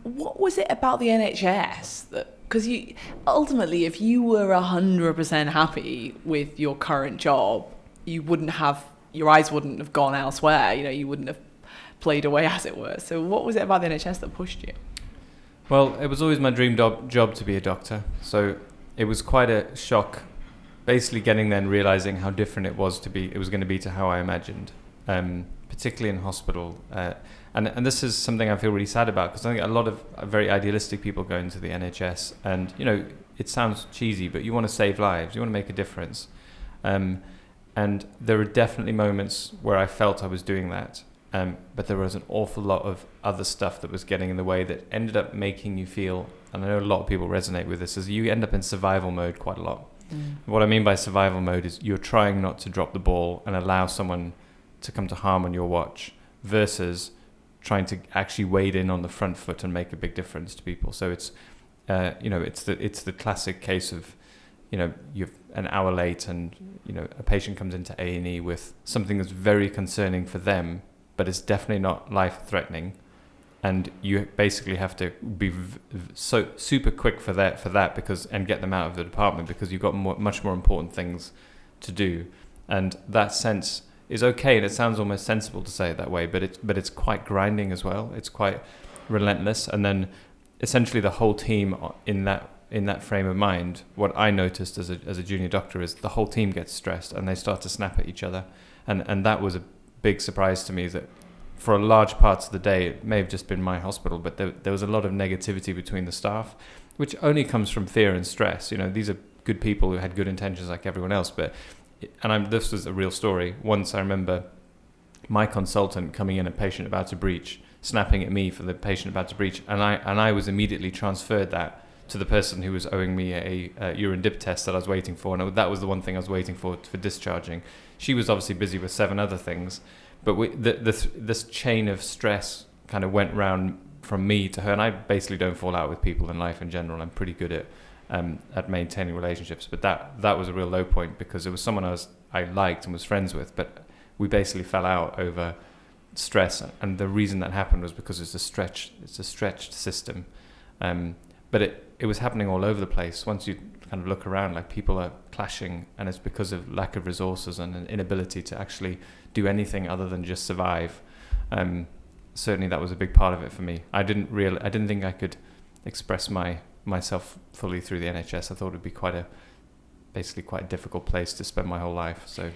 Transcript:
What was it about the NHS that, because you ultimately, if you were 100% happy with your current job, you wouldn't have, your eyes wouldn't have gone elsewhere, you wouldn't have played away, as it were. So what was it about the NHS that pushed you? Well, it was always my dream job to be a doctor. So it was quite a shock, basically getting there and realizing how different it was going to be to how I imagined, particularly in hospital. And this is something I feel really sad about, because I think a lot of very idealistic people go into the NHS, and it sounds cheesy, but you want to save lives, you want to make a difference, and there are definitely moments where I felt I was doing that, but there was an awful lot of other stuff that was getting in the way that ended up making you feel, and I know a lot of people resonate with this, is you end up in survival mode quite a lot. What I mean by survival mode is you're trying not to drop the ball and allow someone to come to harm on your watch, versus trying to actually wade in on the front foot and make a big difference to people. So it's it's the classic case of you're an hour late, and a patient comes into A&E with something that's very concerning for them, but it's definitely not life threatening, and you basically have to be so super quick for that because, and get them out of the department, because you've got much more important things to do. And that sense is okay, and it sounds almost sensible to say it that way, but it's quite grinding as well. It's quite relentless. And then essentially the whole team in that frame of mind, what I noticed as a junior doctor is the whole team gets stressed and they start to snap at each other. And that was a big surprise to me, that for a large parts of the day, it may have just been my hospital, but there was a lot of negativity between the staff, which only comes from fear and stress. These are good people who had good intentions like everyone else, but this was a real story. Once I remember my consultant coming in, a patient about to breach, snapping at me for the patient about to breach, and I was immediately transferred that to the person who was owing me a urine dip test that I was waiting for, and that was the one thing I was waiting for discharging. She was obviously busy with 7 other things, but this chain of stress kind of went round from me to her, and I basically don't fall out with people in life in general. I'm pretty good at maintaining relationships, but that was a real low point, because it was someone I liked and was friends with, but we basically fell out over stress, and the reason that happened was because it's a stretched system, but it was happening all over the place. Once you kind of look around, like, people are clashing, and it's because of lack of resources and an inability to actually do anything other than just survive. Certainly that was a big part of it for me. I didn't think I could express myself fully through the NHS. I thought it'd be quite a difficult place to spend my whole life. So